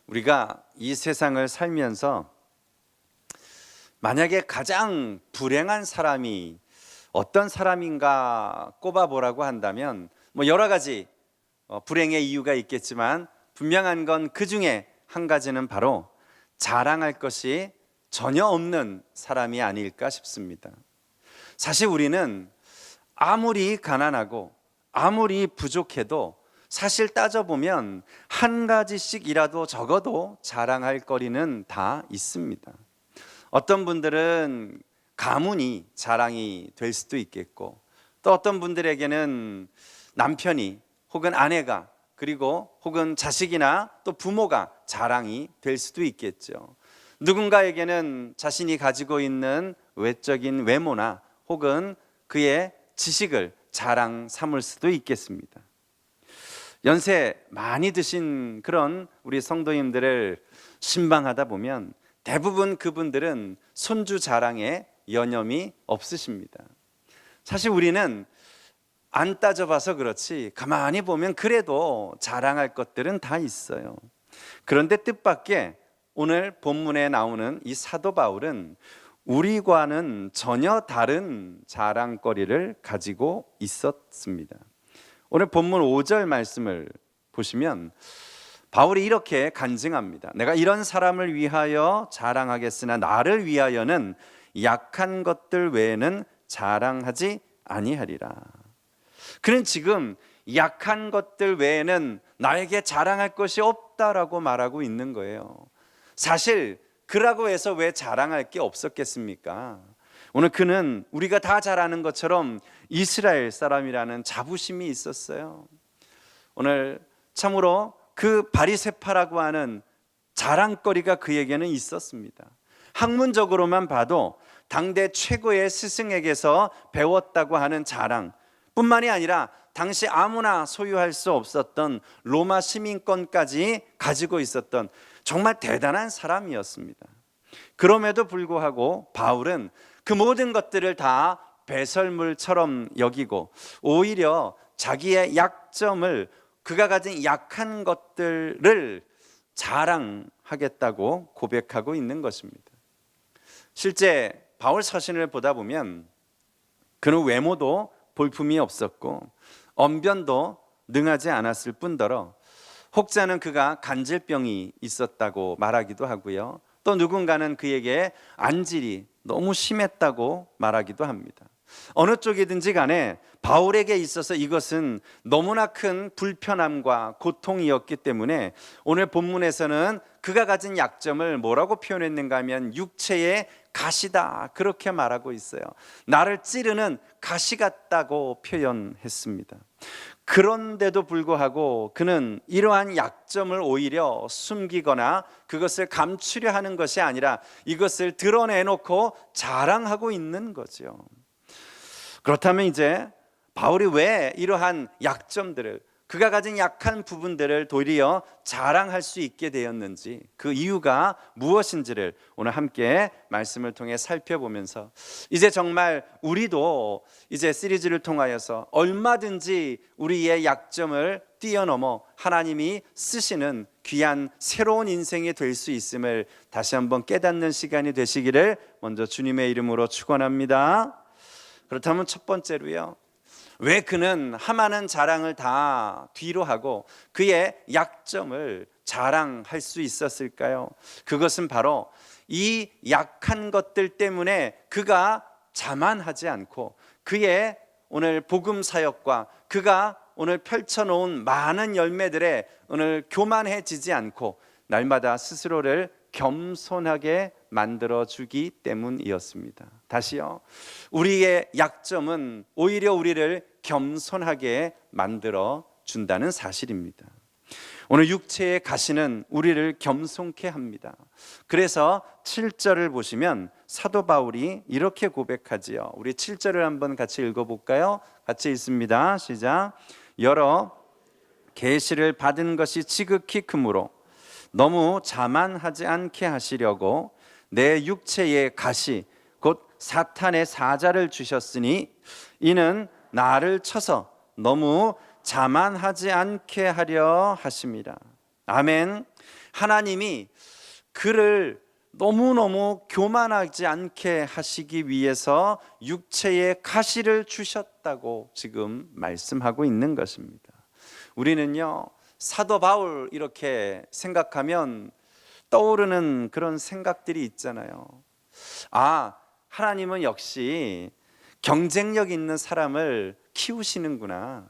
우리가 이 세상을 살면서 만약에 가장 불행한 사람이 어떤 사람인가 꼽아보라고 한다면 여러 가지 불행의 이유가 있겠지만 분명한 건 그 중에 한 가지는 바로 자랑할 것이 전혀 없는 사람이 아닐까 싶습니다. 사실 우리는 아무리 가난하고 아무리 부족해도 사실 따져보면 한 가지씩이라도 적어도 자랑할 거리는 다 있습니다. 어떤 분들은 가문이 자랑이 될 수도 있겠고, 또 어떤 분들에게는 남편이 혹은 아내가 그리고 혹은 자식이나 또 부모가 자랑이 될 수도 있겠죠. 누군가에게는 자신이 가지고 있는 외적인 외모나 혹은 그의 지식을 자랑 삼을 수도 있겠습니다. 연세 많이 드신 그런 우리 성도님들을 신방하다 보면 대부분 그분들은 손주 자랑에 여념이 없으십니다. 사실 우리는 안 따져봐서 그렇지 가만히 보면 그래도 자랑할 것들은 다 있어요. 그런데 뜻밖의 오늘 본문에 나오는 이 사도 바울은 우리과는 전혀 다른 자랑거리를 가지고 있었습니다. 오늘 본문 5절 말씀을 보시면 바울이 이렇게 간증합니다. 내가 이런 사람을 위하여 자랑하겠으나 나를 위하여는 약한 것들 외에는 자랑하지 아니하리라. 그는 지금 약한 것들 외에는 나에게 자랑할 것이 없다라고 말하고 있는 거예요. 사실 그라고 해서 왜 자랑할 게 없었겠습니까? 오늘 그는 우리가 다 잘 아는 것처럼 이스라엘 사람이라는 자부심이 있었어요. 오늘 참으로 그 바리새파라고 하는 자랑거리가 그에게는 있었습니다. 학문적으로만 봐도 당대 최고의 스승에게서 배웠다고 하는 자랑 뿐만이 아니라 당시 아무나 소유할 수 없었던 로마 시민권까지 가지고 있었던 정말 대단한 사람이었습니다. 그럼에도 불구하고 바울은 그 모든 것들을 다 배설물처럼 여기고 오히려 자기의 약점을, 그가 가진 약한 것들을 자랑하겠다고 고백하고 있는 것입니다. 실제 바울 서신을 보다 보면 그는 외모도 볼품이 없었고 언변도 능하지 않았을 뿐더러 혹자는 그가 간질병이 있었다고 말하기도 하고요, 또 누군가는 그에게 안질이 너무 심했다고 말하기도 합니다. 어느 쪽이든지 간에 바울에게 있어서 이것은 너무나 큰 불편함과 고통이었기 때문에 오늘 본문에서는 그가 가진 약점을 뭐라고 표현했는가 하면 육체의 가시다, 그렇게 말하고 있어요. 나를 찌르는 가시 같다고 표현했습니다. 그런데도 불구하고 그는 이러한 약점을 오히려 숨기거나 그것을 감추려 하는 것이 아니라 이것을 드러내놓고 자랑하고 있는 거죠. 그렇다면 이제 바울이 왜 이러한 약점들을, 그가 가진 약한 부분들을 도리어 자랑할 수 있게 되었는지, 그 이유가 무엇인지를 오늘 함께 말씀을 통해 살펴보면서 이제 정말 우리도 이제 시리즈를 통하여서 얼마든지 우리의 약점을 뛰어넘어 하나님이 쓰시는 귀한 새로운 인생이 될 수 있음을 다시 한번 깨닫는 시간이 되시기를 먼저 주님의 이름으로 축원합니다. 그렇다면 첫 번째로요, 왜 그는 하찮은 자랑을 다 뒤로 하고 그의 약점을 자랑할 수 있었을까요? 그것은 바로 이 약한 것들 때문에 그가 자만하지 않고 그의 오늘 복음 사역과 그가 오늘 펼쳐놓은 많은 열매들에 오늘 교만해지지 않고 날마다 스스로를 겸손하게 만들어주기 때문이었습니다. 다시요, 우리의 약점은 오히려 우리를 겸손하게 만들어준다는 사실입니다. 오늘 육체의 가시는 우리를 겸손케 합니다. 그래서 7절을 보시면 사도 바울이 이렇게 고백하지요. 우리 7절을 한번 같이 읽어볼까요? 같이 읽습니다. 시작. 여러 계시를 받은 것이 지극히 크므로 너무 자만하지 않게 하시려고 내 육체의 가시 곧 사탄의 사자를 주셨으니 이는 나를 쳐서 너무 자만하지 않게 하려 하심이라. 아멘. 하나님이 그를 너무너무 교만하지 않게 하시기 위해서 육체의 가시를 주셨다고 지금 말씀하고 있는 것입니다. 우리는요, 사도 바울 이렇게 생각하면 떠오르는 그런 생각들이 있잖아요. 하나님은 역시 경쟁력 있는 사람을 키우시는구나.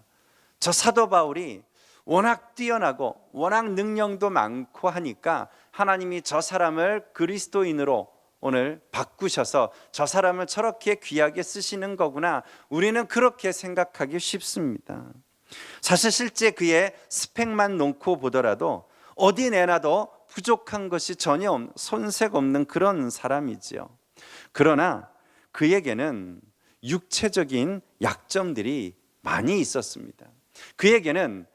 저 사도 바울이 워낙 뛰어나고 워낙 능력도 많고 하니까 하나님이 저 사람을 그리스도인으로 오늘 바꾸셔서 저 사람을 저렇게 귀하게 쓰시는 거구나. 우리는 그렇게 생각하기 쉽습니다. 사실 실제 그의 스펙만 놓고 보더라도 어디 내놔도 부족한 것이 전혀 손색 없는 그런 사람이지요. 그러나 그에게는 육체적인 약점들이 많이 있었습니다. 그에게는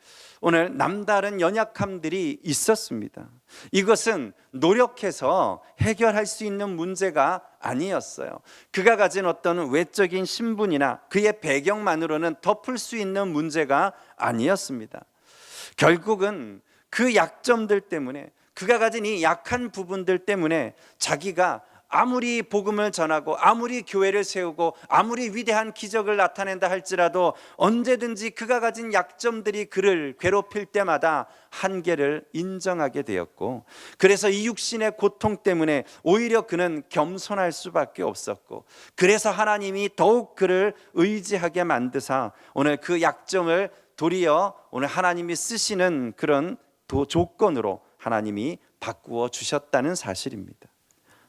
오늘 남다른 연약함들이 있었습니다. 이것은 노력해서 해결할 수 있는 문제가 아니었어요. 그가 가진 어떤 외적인 신분이나 그의 배경만으로는 덮을 수 있는 문제가 아니었습니다. 결국은 그 약점들 때문에, 그가 가진 이 약한 부분들 때문에 자기가 아무리 복음을 전하고 아무리 교회를 세우고 아무리 위대한 기적을 나타낸다 할지라도 언제든지 그가 가진 약점들이 그를 괴롭힐 때마다 한계를 인정하게 되었고, 그래서 이 육신의 고통 때문에 오히려 그는 겸손할 수밖에 없었고, 그래서 하나님이 더욱 그를 의지하게 만드사 오늘 그 약점을 도리어 오늘 하나님이 쓰시는 그런 조건으로 하나님이 바꾸어 주셨다는 사실입니다.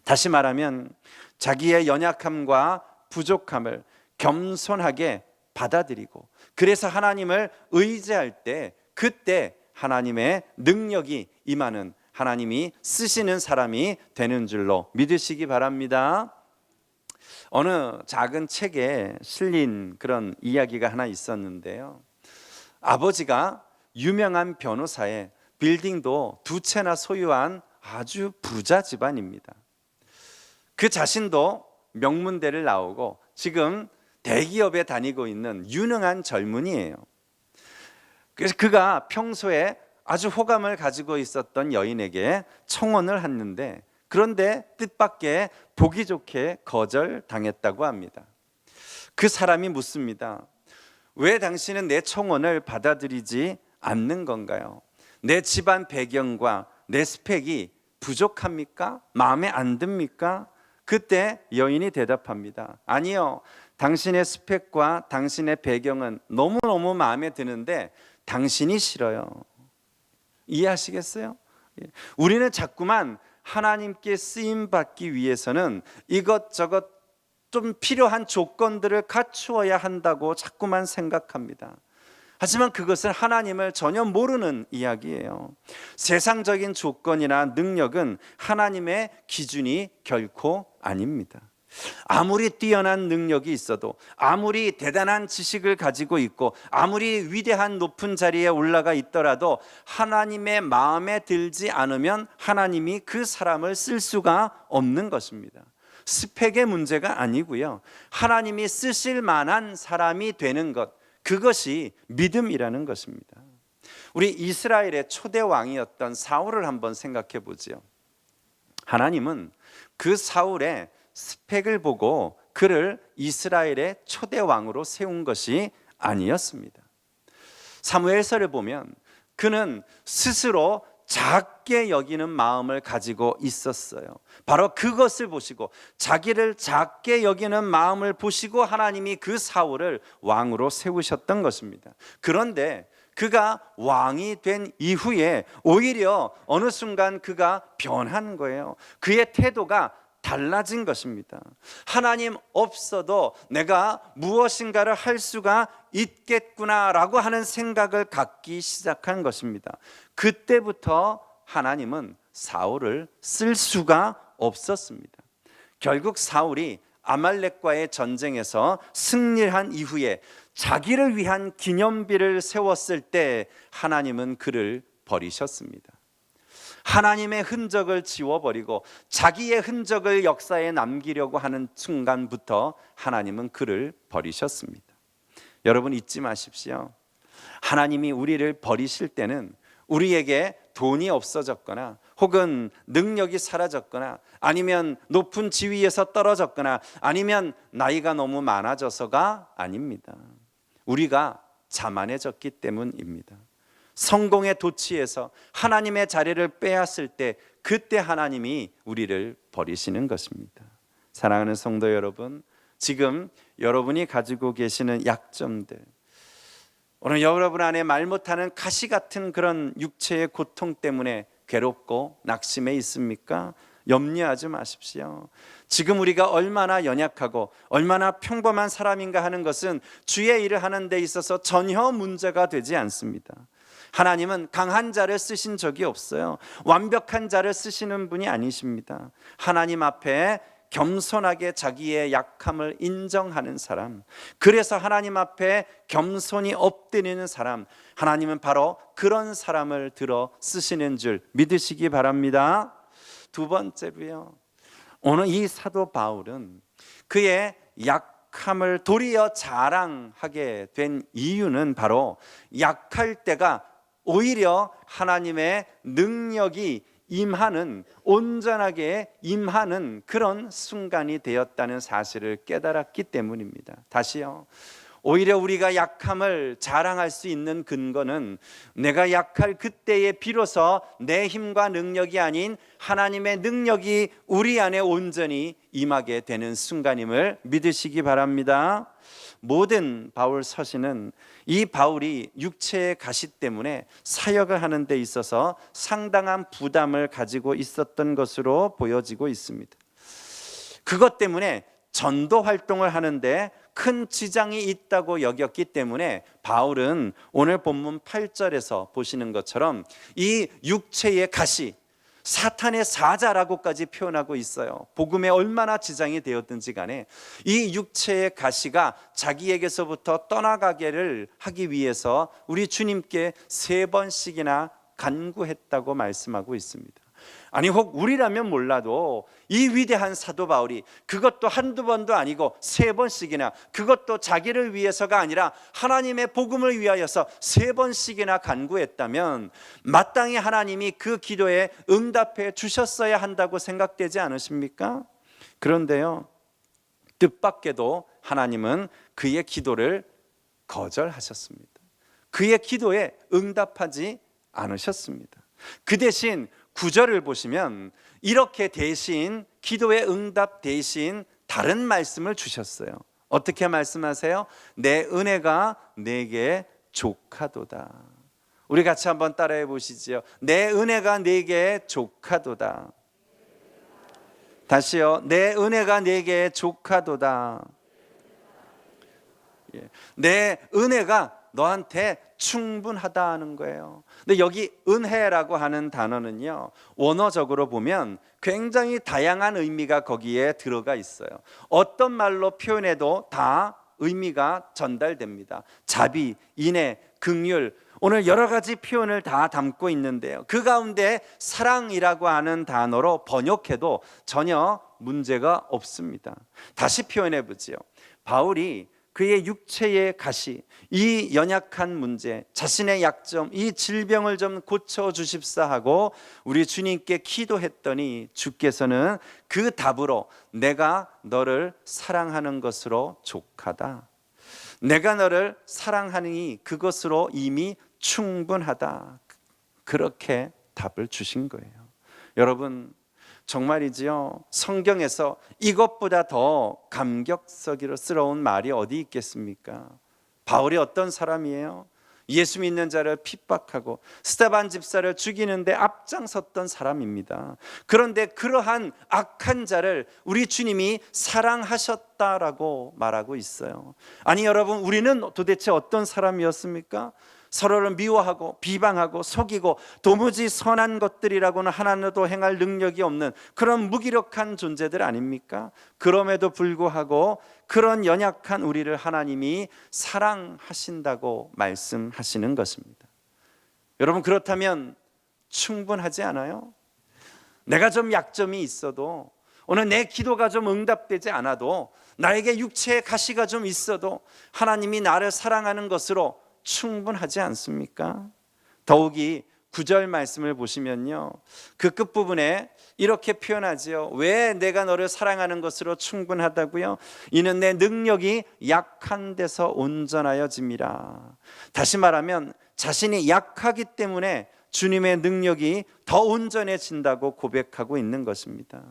다시 말하면 자기의 연약함과 부족함을 겸손하게 받아들이고, 그래서 하나님을 의지할 때 그때 하나님의 능력이 임하는, 하나님이 쓰시는 사람이 되는 줄로 믿으시기 바랍니다. 어느 작은 책에 실린 그런 이야기가 하나 있었는데요, 아버지가 유명한 변호사의 빌딩도 2채나 소유한 아주 부자 집안입니다. 그 자신도 명문대를 나오고 지금 대기업에 다니고 있는 유능한 젊은이에요. 그래서 그가 평소에 아주 호감을 가지고 있었던 여인에게 청혼을 했는데, 그런데 뜻밖의 보기 좋게 거절당했다고 합니다. 그 사람이 묻습니다. 왜 당신은 내 청혼을 받아들이지 않는 건가요? 내 집안 배경과 내 스펙이 부족합니까? 마음에 안 듭니까? 그때 여인이 대답합니다. 아니요, 당신의 스펙과 당신의 배경은 너무너무 마음에 드는데 당신이 싫어요. 이해하시겠어요? 우리는 자꾸만 하나님께 쓰임받기 위해서는 이것저것 좀 필요한 조건들을 갖추어야 한다고 자꾸만 생각합니다. 하지만 그것은 하나님을 전혀 모르는 이야기예요. 세상적인 조건이나 능력은 하나님의 기준이 결코 아닙니다. 아무리 뛰어난 능력이 있어도, 아무리 대단한 지식을 가지고 있고, 아무리 위대한 높은 자리에 올라가 있더라도 하나님의 마음에 들지 않으면 하나님이 그 사람을 쓸 수가 없는 것입니다. 스펙의 문제가 아니고요, 하나님이 쓰실 만한 사람이 되는 것, 그것이 믿음이라는 것입니다. 우리 이스라엘의 초대 왕이었던 사울을 한번 생각해 보지요. 하나님은 그 사울의 스펙을 보고 그를 이스라엘의 초대 왕으로 세운 것이 아니었습니다. 사무엘서를 보면 그는 스스로 작게 여기는 마음을 가지고 있었어요. 바로 그것을 보시고, 자기를 작게 여기는 마음을 보시고 하나님이 그 사울을 왕으로 세우셨던 것입니다. 그런데 그가 왕이 된 이후에 오히려 어느 순간 그가 변한 거예요. 그의 태도가 달라진 것입니다. 하나님 없어도 내가 무엇인가를 할 수가 있겠구나라고 하는 생각을 갖기 시작한 것입니다. 그때부터 하나님은 사울을 쓸 수가 없었습니다. 결국 사울이 아말렉과의 전쟁에서 승리한 이후에 자기를 위한 기념비를 세웠을 때 하나님은 그를 버리셨습니다. 하나님의 흔적을 지워버리고 자기의 흔적을 역사에 남기려고 하는 순간부터 하나님은 그를 버리셨습니다. 여러분 잊지 마십시오. 하나님이 우리를 버리실 때는 우리에게 돈이 없어졌거나 혹은 능력이 사라졌거나 아니면 높은 지위에서 떨어졌거나 아니면 나이가 너무 많아져서가 아닙니다. 우리가 자만해졌기 때문입니다. 성공의 도취에서 하나님의 자리를 빼앗을 때 그때 하나님이 우리를 버리시는 것입니다. 사랑하는 성도 여러분, 지금 여러분이 가지고 계시는 약점들, 오늘 여러분 안에 말 못하는 가시 같은 그런 육체의 고통 때문에 괴롭고 낙심해 있습니까? 염려하지 마십시오. 지금 우리가 얼마나 연약하고 얼마나 평범한 사람인가 하는 것은 주의 일을 하는 데 있어서 전혀 문제가 되지 않습니다. 하나님은 강한 자를 쓰신 적이 없어요. 완벽한 자를 쓰시는 분이 아니십니다. 하나님 앞에 겸손하게 자기의 약함을 인정하는 사람, 그래서 하나님 앞에 겸손히 엎드리는 사람, 하나님은 바로 그런 사람을 들어 쓰시는 줄 믿으시기 바랍니다. 두 번째로요, 오늘 이 사도 바울은 그의 약함을 도리어 자랑하게 된 이유는 바로 약할 때가 오히려 하나님의 능력이 임하는, 온전하게 임하는 그런 순간이 되었다는 사실을 깨달았기 때문입니다. 다시요, 오히려 우리가 약함을 자랑할 수 있는 근거는 내가 약할 그때에 비로소 내 힘과 능력이 아닌 하나님의 능력이 우리 안에 온전히 임하게 되는 순간임을 믿으시기 바랍니다. 모든 바울 서신은 이 바울이 육체의 가시 때문에 사역을 하는 데 있어서 상당한 부담을 가지고 있었던 것으로 보여지고 있습니다. 그것 때문에 전도 활동을 하는데 큰 지장이 있다고 여겼기 때문에 바울은 오늘 본문 8절에서 보시는 것처럼 이 육체의 가시, 사탄의 사자라고까지 표현하고 있어요. 복음에 얼마나 지장이 되었든지 간에 이 육체의 가시가 자기에게서부터 떠나가기를 하기 위해서 우리 주님께 3번씩이나 간구했다고 말씀하고 있습니다. 아니, 혹 우리라면 몰라도 이 위대한 사도 바울이 그것도 한두 번도 아니고 3번씩이나, 그것도 자기를 위해서가 아니라 하나님의 복음을 위하여서 3번씩이나 간구했다면 마땅히 하나님이 그 기도에 응답해 주셨어야 한다고 생각되지 않으십니까? 그런데요, 뜻밖에도 하나님은 그의 기도를 거절하셨습니다. 그의 기도에 응답하지 않으셨습니다. 그 대신 9절을 보시면 이렇게 대신 기도의 응답 대신 다른 말씀을 주셨어요. 어떻게 말씀하세요? 내 은혜가 내게 족하도다. 우리 같이 한번 따라해 보시죠. 내 은혜가 내게 족하도다. 다시요. 내 은혜가 내게 족하도다. 내 은혜가 너한테 충분하다는 거예요. 근데 여기 은혜라고 하는 단어는요, 원어적으로 보면 굉장히 다양한 의미가 거기에 들어가 있어요. 어떤 말로 표현해도 다 의미가 전달됩니다. 자비, 인애, 긍휼, 오늘 여러 가지 표현을 다 담고 있는데요, 그 가운데 사랑이라고 하는 단어로 번역해도 전혀 문제가 없습니다. 다시 표현해 보지요. 바울이 그의 육체의 가시, 이 연약한 문제, 자신의 약점, 이 질병을 좀 고쳐주십사 하고 우리 주님께 기도했더니 주께서는 그 답으로 내가 너를 사랑하는 것으로 족하다, 내가 너를 사랑하니 그것으로 이미 충분하다, 그렇게 답을 주신 거예요. 여러분, 정말이지요, 성경에서 이것보다 더 감격스러운 말이 어디 있겠습니까? 바울이 어떤 사람이에요? 예수 믿는 자를 핍박하고 스데반 집사를 죽이는데 앞장섰던 사람입니다. 그런데 그러한 악한 자를 우리 주님이 사랑하셨다라고 말하고 있어요. 아니 여러분, 우리는 도대체 어떤 사람이었습니까? 서로를 미워하고 비방하고 속이고 도무지 선한 것들이라고는 하나도 행할 능력이 없는 그런 무기력한 존재들 아닙니까? 그럼에도 불구하고 그런 연약한 우리를 하나님이 사랑하신다고 말씀하시는 것입니다. 여러분, 그렇다면 충분하지 않아요? 내가 좀 약점이 있어도, 오늘 내 기도가 좀 응답되지 않아도, 나에게 육체의 가시가 좀 있어도 하나님이 나를 사랑하는 것으로 충분하지 않습니까? 더욱이 9절 말씀을 보시면요, 그 끝부분에 이렇게 표현하지요. 왜 내가 너를 사랑하는 것으로 충분하다고요? 이는 내 능력이 약한 데서 온전하여짐이라. 다시 말하면 자신이 약하기 때문에 주님의 능력이 더 온전해진다고 고백하고 있는 것입니다.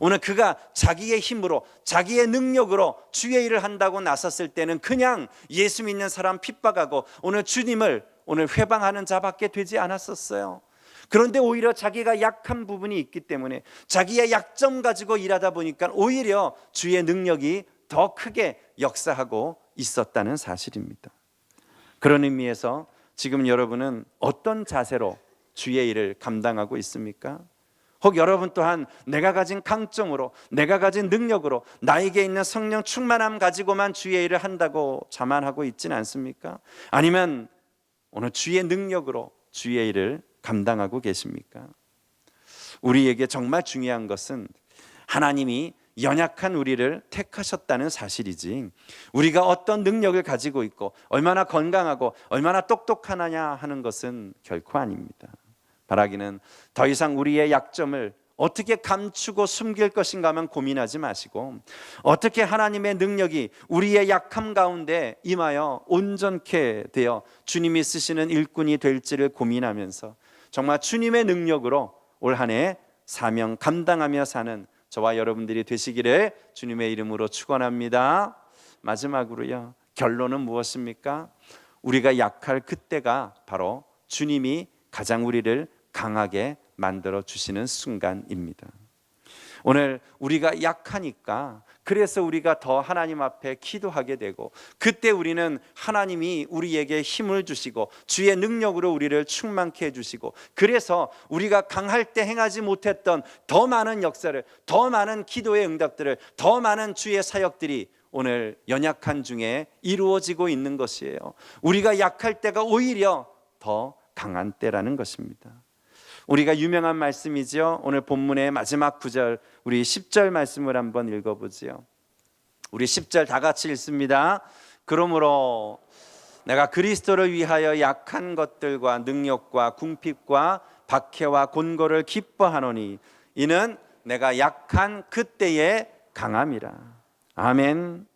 오늘 그가 자기의 힘으로, 자기의 능력으로 주의 일을 한다고 나섰을 때는 그냥 예수 믿는 사람 핍박하고 오늘 주님을 오늘 회방하는 자밖에 되지 않았었어요. 그런데 오히려 자기가 약한 부분이 있기 때문에 자기의 약점 가지고 일하다 보니까 오히려 주의 능력이 더 크게 역사하고 있었다는 사실입니다. 그런 의미에서 지금 여러분은 어떤 자세로 주의 일을 감당하고 있습니까? 혹 여러분 또한 내가 가진 강점으로, 내가 가진 능력으로, 나에게 있는 성령 충만함 가지고만 주의 일을 한다고 자만하고 있지는 않습니까? 아니면 오늘 주의 능력으로 주의 일을 감당하고 계십니까? 우리에게 정말 중요한 것은 하나님이 연약한 우리를 택하셨다는 사실이지, 우리가 어떤 능력을 가지고 있고 얼마나 건강하고 얼마나 똑똑하냐 하는 것은 결코 아닙니다. 바라기는 더 이상 우리의 약점을 어떻게 감추고 숨길 것인가 하면 고민하지 마시고, 어떻게 하나님의 능력이 우리의 약함 가운데 임하여 온전케 되어 주님이 쓰시는 일꾼이 될지를 고민하면서 정말 주님의 능력으로 올 한 해 사명 감당하며 사는 저와 여러분들이 되시기를 주님의 이름으로 축원합니다. 마지막으로요, 결론은 무엇입니까? 우리가 약할 그때가 바로 주님이 가장 우리를 강하게 만들어 주시는 순간입니다. 오늘 우리가 약하니까 그래서 우리가 더 하나님 앞에 기도하게 되고, 그때 우리는 하나님이 우리에게 힘을 주시고 주의 능력으로 우리를 충만케 해주시고, 그래서 우리가 강할 때 행하지 못했던 더 많은 역사를, 더 많은 기도의 응답들을, 더 많은 주의 사역들이 오늘 연약한 중에 이루어지고 있는 것이에요. 우리가 약할 때가 오히려 더 강한 때라는 것입니다. 우리가 유명한 말씀이죠. 오늘 본문의 마지막 9절, 우리 10절 말씀을 한번 읽어보지요. 우리 10절 다 같이 읽습니다. 그러므로 내가 그리스도를 위하여 약한 것들과 능력과 궁핍과 박해와 곤고를 기뻐하노니 이는 내가 약한 그때의 강함이라. 아멘.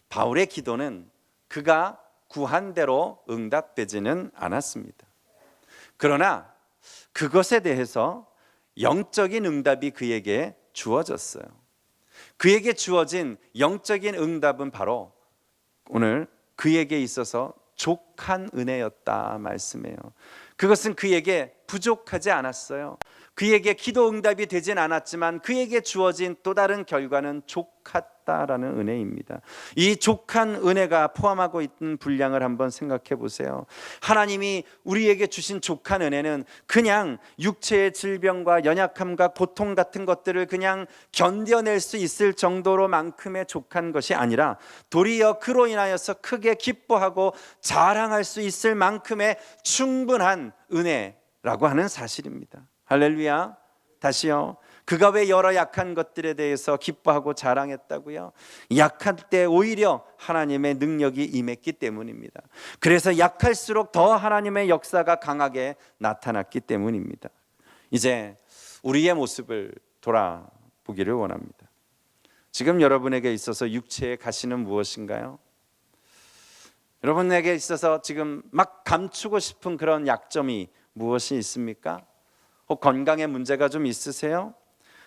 바울의 기도는 그가 구한 대로 응답되지는 않았습니다. 그러나 그것에 대해서 영적인 응답이 그에게 주어졌어요. 그에게 주어진 영적인 응답은 바로 오늘 그에게 있어서 족한 은혜였다 말씀해요. 그것은 그에게 부족하지 않았어요. 그에게 기도 응답이 되진 않았지만 그에게 주어진 또 다른 결과는 족하다라는 은혜입니다. 이 족한 은혜가 포함하고 있는 분량을 한번 생각해 보세요. 하나님이 우리에게 주신 족한 은혜는 그냥 육체의 질병과 연약함과 고통 같은 것들을 그냥 견뎌낼 수 있을 정도로만큼의 족한 것이 아니라 도리어 그로 인하여서 크게 기뻐하고 자랑할 수 있을 만큼의 충분한 은혜라고 하는 사실입니다. 할렐루야. 다시요, 그가 왜 여러 약한 것들에 대해서 기뻐하고 자랑했다고요? 약할 때 오히려 하나님의 능력이 임했기 때문입니다. 그래서 약할수록 더 하나님의 역사가 강하게 나타났기 때문입니다. 이제 우리의 모습을 돌아보기를 원합니다. 지금 여러분에게 있어서 육체의 가시는 무엇인가요? 여러분에게 있어서 지금 막 감추고 싶은 그런 약점이 무엇이 있습니까? 혹 건강에 문제가 좀 있으세요?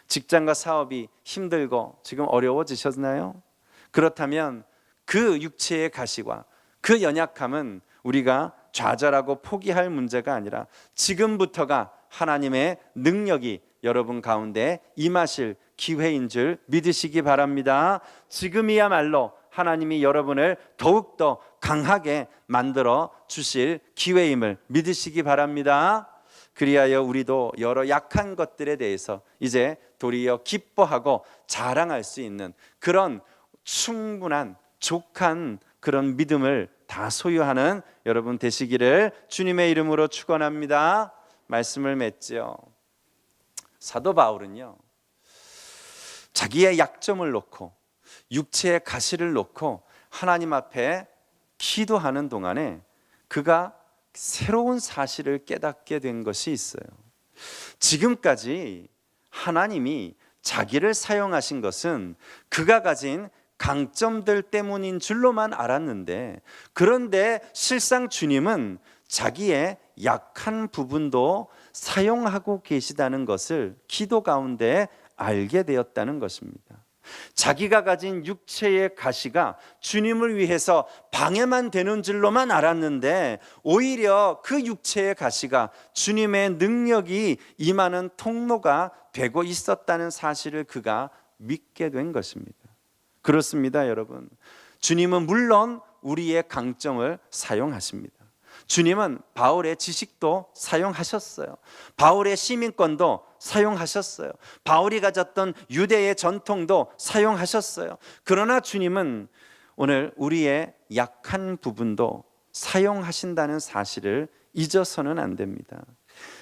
직장과 사업이 힘들고 지금 어려워지셨나요? 그렇다면 그 육체의 가시와 그 연약함은 우리가 좌절하고 포기할 문제가 아니라 지금부터가 하나님의 능력이 여러분 가운데 임하실 기회인 줄 믿으시기 바랍니다. 지금이야말로 하나님이 여러분을 더욱더 강하게 만들어 주실 기회임을 믿으시기 바랍니다. 그리하여 우리도 여러 약한 것들에 대해서 이제 도리어 기뻐하고 자랑할 수 있는 그런 충분한 족한 그런 믿음을 다 소유하는 여러분 되시기를 주님의 이름으로 축원합니다. 말씀을 맺죠. 사도 바울은요, 자기의 약점을 놓고 육체의 가시를 놓고 하나님 앞에 기도하는 동안에 그가 새로운 사실을 깨닫게 된 것이 있어요. 지금까지 하나님이 자기를 사용하신 것은 그가 가진 강점들 때문인 줄로만 알았는데, 그런데 실상 주님은 자기의 약한 부분도 사용하고 계시다는 것을 기도 가운데 알게 되었다는 것입니다. 자기가 가진 육체의 가시가 주님을 위해서 방해만 되는 줄로만 알았는데, 오히려 그 육체의 가시가 주님의 능력이 임하는 통로가 되고 있었다는 사실을 그가 믿게 된 것입니다. 그렇습니다, 여러분. 주님은 물론 우리의 강점을 사용하십니다. 주님은 바울의 지식도 사용하셨어요. 바울의 시민권도 사용하셨어요. 바울이 가졌던 유대의 전통도 사용하셨어요. 그러나 주님은 오늘 우리의 약한 부분도 사용하신다는 사실을 잊어서는 안 됩니다.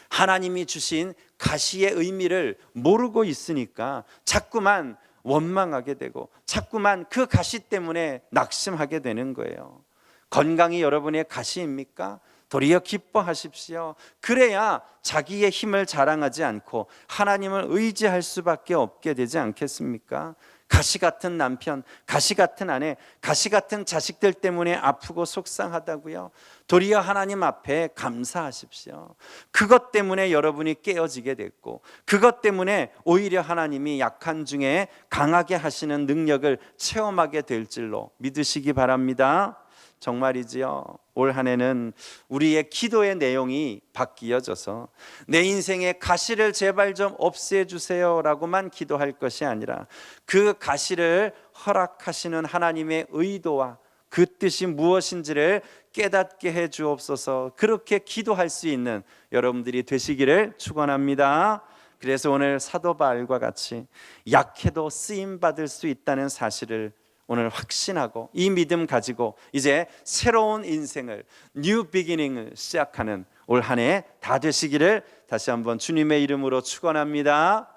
하나님이 주신 가시의 의미를 모르고 있으니까 자꾸만 원망하게 되고 자꾸만 그 가시 때문에 낙심하게 되는 거예요. 건강이 여러분의 가시입니까? 도리어 기뻐하십시오. 그래야 자기의 힘을 자랑하지 않고 하나님을 의지할 수밖에 없게 되지 않겠습니까? 가시 같은 남편, 가시 같은 아내, 가시 같은 자식들 때문에 아프고 속상하다고요? 도리어 하나님 앞에 감사하십시오. 그것 때문에 여러분이 깨어지게 됐고, 그것 때문에 오히려 하나님이 약한 중에 강하게 하시는 능력을 체험하게 될 줄로 믿으시기 바랍니다. 정말이지요. 올 한 해는 우리의 기도의 내용이 바뀌어져서 내 인생의 가시를 제발 좀 없애주세요 라고만 기도할 것이 아니라, 그 가시를 허락하시는 하나님의 의도와 그 뜻이 무엇인지를 깨닫게 해 주옵소서. 그렇게 기도할 수 있는 여러분들이 되시기를 축원합니다. 그래서 오늘 사도 바울과 같이 약해도 쓰임 받을 수 있다는 사실을 오늘 확신하고 이 믿음 가지고 이제 새로운 인생을, 뉴 비기닝을 시작하는 올 한 해 다 되시기를 다시 한번 주님의 이름으로 축원합니다.